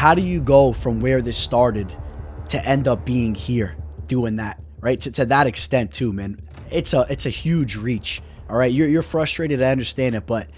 how do you go from where this started to end up being here doing that, right? To that extent too, man. It's a huge reach. All right, you're frustrated. I understand it, but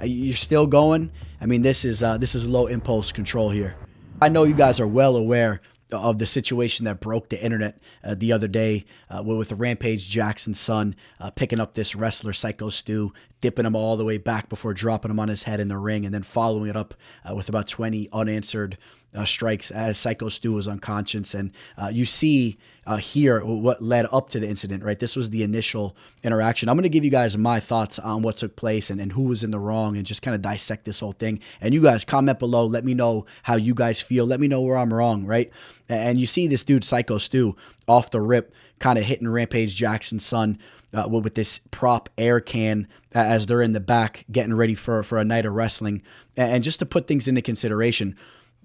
you're still going. I mean, this is low impulse control here. I know you guys are well aware of the situation that broke the internet the other day with the Rampage Jackson's son picking up this wrestler, Syko Stu, dipping him all the way back before dropping him on his head in the ring, and then following it up with about 20 unanswered strikes as Syko Stu was unconscious. And you see here what led up to the incident, right? This was the initial interaction. I'm going to give you guys my thoughts on what took place and who was in the wrong, and just kind of dissect this whole thing. And you guys comment below. Let me know how you guys feel. Let me know where I'm wrong, right? And you see this dude, Syko Stu, off the rip, kind of hitting Rampage Jackson's son with this prop air can as they're in the back getting ready for a night of wrestling. And just to put things into consideration,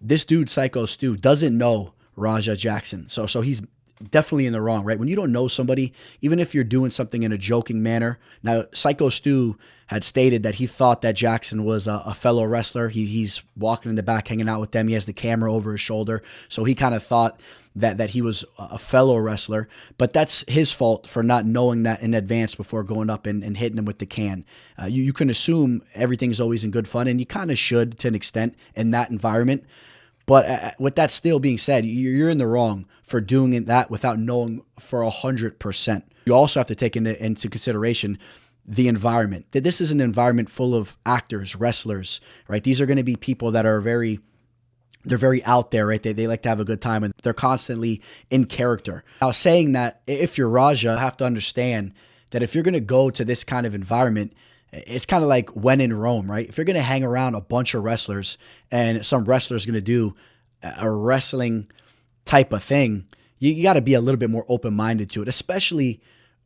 this dude, Syko Stu, doesn't know Raja Jackson. So he's definitely in the wrong, right? When you don't know somebody, even if you're doing something in a joking manner. Now, Syko Stu had stated that he thought that Jackson was a fellow wrestler. He's walking in the back, hanging out with them. He has the camera over his shoulder. So he kind of thought that he was a fellow wrestler. But that's his fault for not knowing that in advance before going up and hitting him with the can. You can assume everything's always in good fun, and you kind of should to an extent in that environment. But with that still being said, you're in the wrong for doing that without knowing for 100%. You also have to take into consideration the environment. That this is an environment full of actors, wrestlers, right? These are going to be people that are very out there, right? They like to have a good time, and they're constantly in character. Now, saying that, if you're Raja, you have to understand that if you're going to go to this kind of environment, it's kind of like when in Rome, right? If you're going to hang around a bunch of wrestlers and some wrestler's going to do a wrestling type of thing, you got to be a little bit more open-minded to it, especially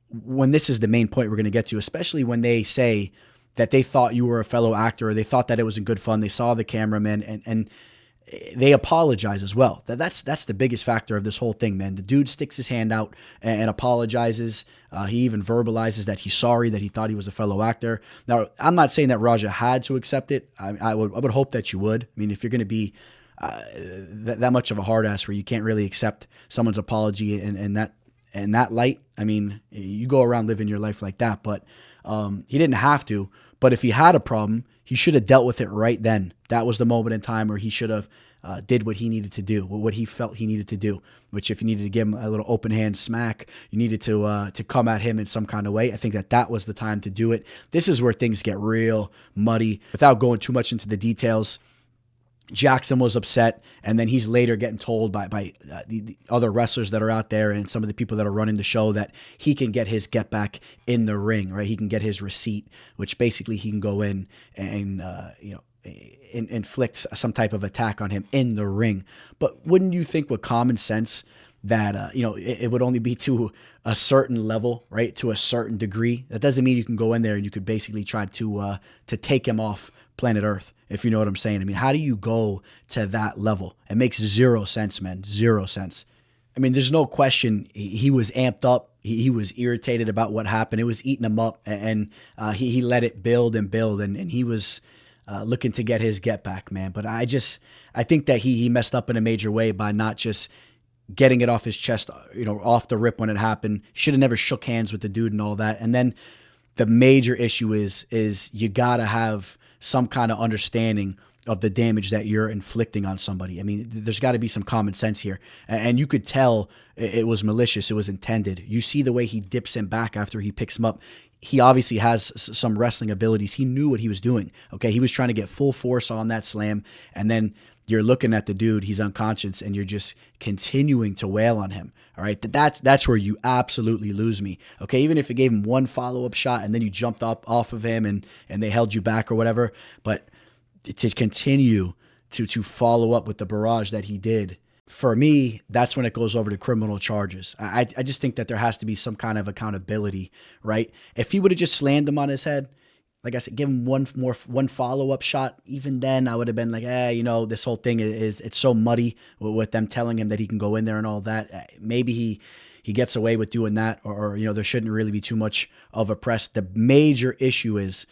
when this is the main point we're going to get to, especially when they say that they thought you were a fellow actor, or they thought that it was in good fun. They saw the cameraman and they apologize as well. That's the biggest factor of this whole thing, man. The dude sticks his hand out and apologizes. He even verbalizes that he's sorry, that he thought he was a fellow actor. Now, I'm not saying that Raja had to accept it. I would hope that you would. I mean, if you're going to be that much of a hard ass where you can't really accept someone's apology in that light, I mean, you go around living your life like that. But he didn't have to. But if he had a problem, he should have dealt with it right then. That was the moment in time where he should have did what he needed to do, what he felt he needed to do, which if you needed to give him a little open hand smack, you needed to come at him in some kind of way. I think that was the time to do it. This is where things get real muddy. Without going too much into the details, Jackson was upset, and then he's later getting told by the other wrestlers that are out there and some of the people that are running the show that he can get his get back in the ring, right? He can get his receipt, which basically he can go in and inflict some type of attack on him in the ring. But wouldn't you think with common sense that it would only be to a certain level, right? To a certain degree. That doesn't mean you can go in there and you could basically try to take him off planet Earth, if you know what I'm saying. I mean, how do you go to that level? It makes zero sense, man. Zero sense. I mean, there's no question he was amped up. He was irritated about what happened. It was eating him up, and he let it build and build, and he was looking to get his get back, man. But I think that he messed up in a major way by not just getting it off his chest, off the rip when it happened. Should have never shook hands with the dude and all that. And then the major issue is you got to have some kind of understanding of the damage that you're inflicting on somebody. I mean, there's got to be some common sense here. And you could tell it was malicious. It was intended. You see the way he dips him back after he picks him up. He obviously has some wrestling abilities. He knew what he was doing. Okay, he was trying to get full force on that slam, and then you're looking at the dude, he's unconscious, and you're just continuing to wail on him. All right, that's where you absolutely lose me. Okay, even if it gave him one follow-up shot and then you jumped up off of him and they held you back or whatever, but to continue to follow up with the barrage that he did, for me, that's when it goes over to criminal charges. I just think that there has to be some kind of accountability, right? If he would have just slammed him on his head, like I said, give him one follow-up shot, even then I would have been like, this whole thing it's so muddy with them telling him that he can go in there and all that. Maybe he gets away with doing that, or there shouldn't really be too much of a press. The major issue is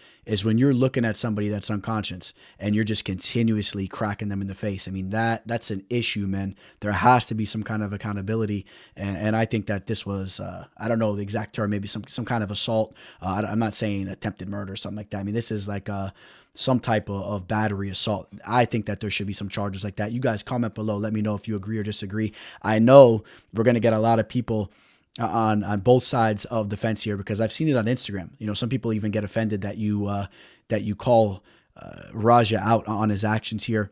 when you're looking at somebody that's unconscious and you're just continuously cracking them in the face. I mean, that's an issue, man. There has to be some kind of accountability, and I think that this was I don't know the exact term, maybe some kind of assault. I'm not saying attempted murder or something like that. I mean, this is like some type of battery assault. I think that there should be some charges like that. You guys comment below. Let me know if you agree or disagree. I know we're going to get a lot of people on both sides of the fence here, because I've seen it on Instagram. Some people even get offended that you call Raja out on his actions here.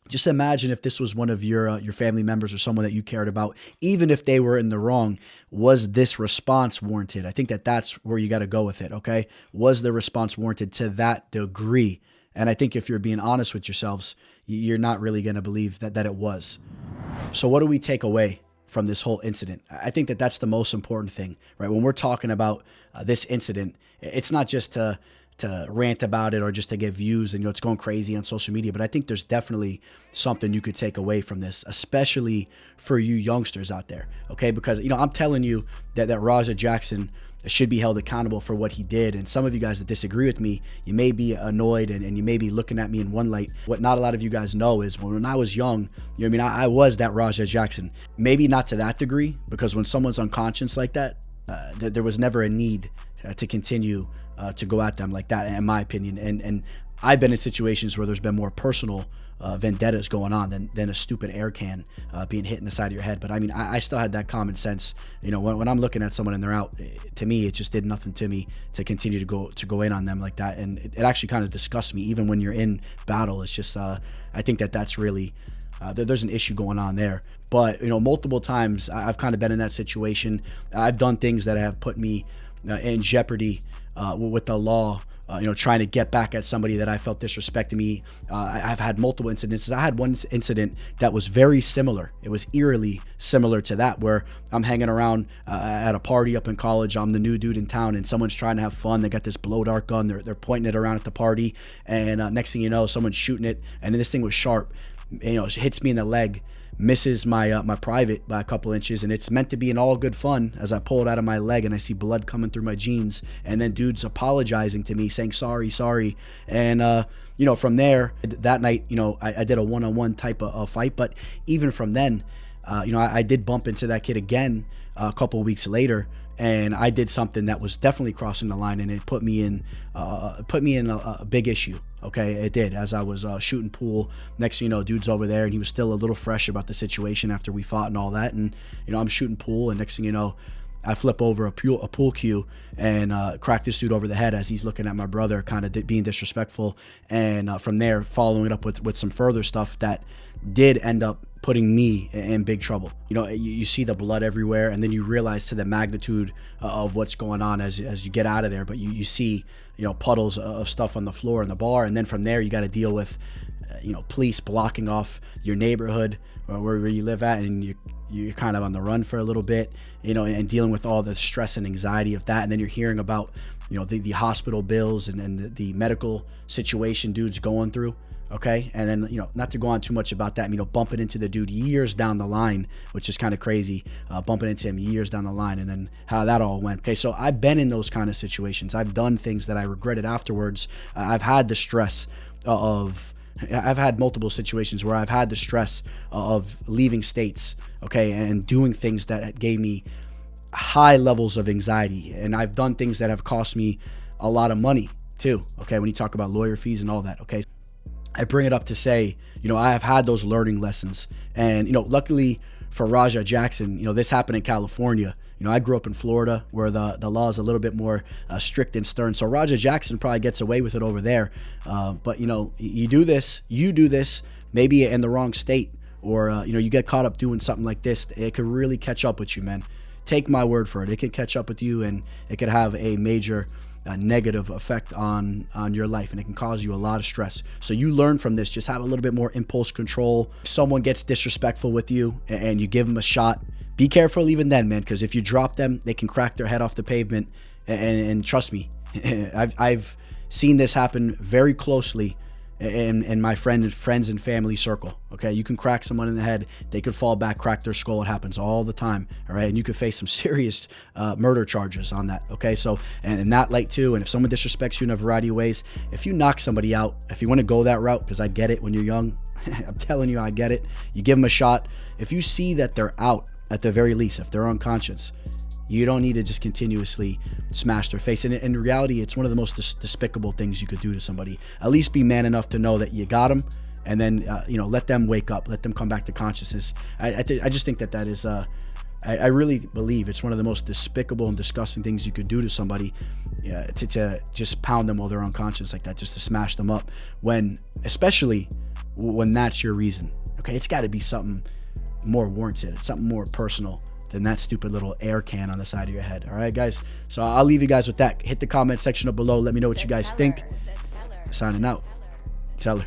Just imagine if this was one of your family members or someone that you cared about, even if they were in the wrong. Was this response warranted? I think that's where you got to go with it, okay? Was the response warranted to that degree? And I think if you're being honest with yourselves, you're not really going to believe that it was. So what do we take away from this whole incident? I think that's the most important thing, right? When we're talking about this incident, it's not just to rant about it or just to get views and it's going crazy on social media, but I think there's definitely something you could take away from this, especially for you youngsters out there, okay? Because I'm telling you that Rampage Jackson should be held accountable for what he did. And some of you guys that disagree with me, you may be annoyed and you may be looking at me in one light. What not a lot of you guys know is when I was young, I was that Rampage Jackson. Maybe not to that degree, because when someone's unconscious like that, there was never a need to continue to go at them like that, in my opinion. And I've been in situations where there's been more personal vendettas going on than a stupid air can being hit in the side of your head. But I mean, I still had that common sense. When I'm looking at someone and they're out, to me, it just did nothing to me to continue to go in on them like that. And it actually kind of disgusts me, even when you're in battle. It's just, I think that's really, there's an issue going on there. But, multiple times I've kind of been in that situation. I've done things that have put me in jeopardy with the law, trying to get back at somebody that I felt disrespected me. I've had multiple incidences. I had one incident that was very similar. It was eerily similar to that, where I'm hanging around at a party up in college. I'm the new dude in town, and someone's trying to have fun. They got this blow dart gun. They're pointing it around at the party, and next thing you know, someone's shooting it, and this thing was sharp. It hits me in the leg, misses my private by a couple inches, and it's meant to be an all good fun as I pull it out of my leg and I see blood coming through my jeans, and then dude's apologizing to me, saying sorry, and from there, that night, I did a one-on-one type of fight. But even from then, I did bump into that kid again a couple weeks later, and I did something that was definitely crossing the line, and it put me in a big issue. Okay, it did. As I was shooting pool, next thing you know, dude's over there, and he was still a little fresh about the situation after we fought and all that. And I'm shooting pool, and next thing you know, I flip over a pool cue and crack this dude over the head as he's looking at my brother, kind of being disrespectful. And from there, following it up with some further stuff that did end up putting me in big trouble. You see the blood everywhere, and then you realize to the magnitude of what's going on as you get out of there. But you see, puddles of stuff on the floor in the bar, and then from there you got to deal with, police blocking off your neighborhood where you live at, and you're kind of on the run for a little bit, and dealing with all the stress and anxiety of that. And then you're hearing about, the hospital bills and the medical situation dude's going through. Okay. And then, not to go on too much about that, bumping into the dude years down the line, which is kind of crazy, bumping into him years down the line, and then how that all went. Okay. So I've been in those kind of situations. I've done things that I regretted afterwards. I've had the stress I've had multiple situations where I've had the stress of leaving states, okay, and doing things that gave me high levels of anxiety. And I've done things that have cost me a lot of money too, okay, when you talk about lawyer fees and all that, okay. I bring it up to say, I have had those learning lessons. And, luckily for Rampage Jackson, this happened in California. I grew up in Florida, where the law is a little bit more strict and stern. So Rampage Jackson probably gets away with it over there. But, you do this maybe in the wrong state, or, you get caught up doing something like this. It could really catch up with you, man. Take my word for it. It could catch up with you, and it could have a major negative effect on your life, and it can cause you a lot of stress. So you learn from this. Just have a little bit more impulse control. If someone gets disrespectful with you and you give them a shot, be careful even then, man, because if you drop them, they can crack their head off the pavement. And trust me, I've seen this happen very closely, in my friends and family circle. Okay, you can crack someone in the head, they could fall back, crack their skull. It happens all the time. All right, and you could face some serious murder charges on that. Okay, so and in that light too. And if someone disrespects you in a variety of ways, if you knock somebody out, if you want to go that route, because I get it when you're young, I'm telling you, I get it. You give them a shot. If you see that they're out, at the very least, if they're unconscious, you don't need to just continuously smash their face. And in reality, it's one of the most despicable things you could do to somebody. At least be man enough to know that you got them, and then let them wake up, let them come back to consciousness. I just think that is I really believe it's one of the most despicable and disgusting things you could do to somebody, to just pound them while they're unconscious like that, just to smash them up, especially when that's your reason. Okay, it's got to be something more warranted, something more personal than that stupid little air can on the side of your head. All right, guys, so I'll leave you guys with that. Hit the comment section up below, let me know what you guys think. Signing out. Teller.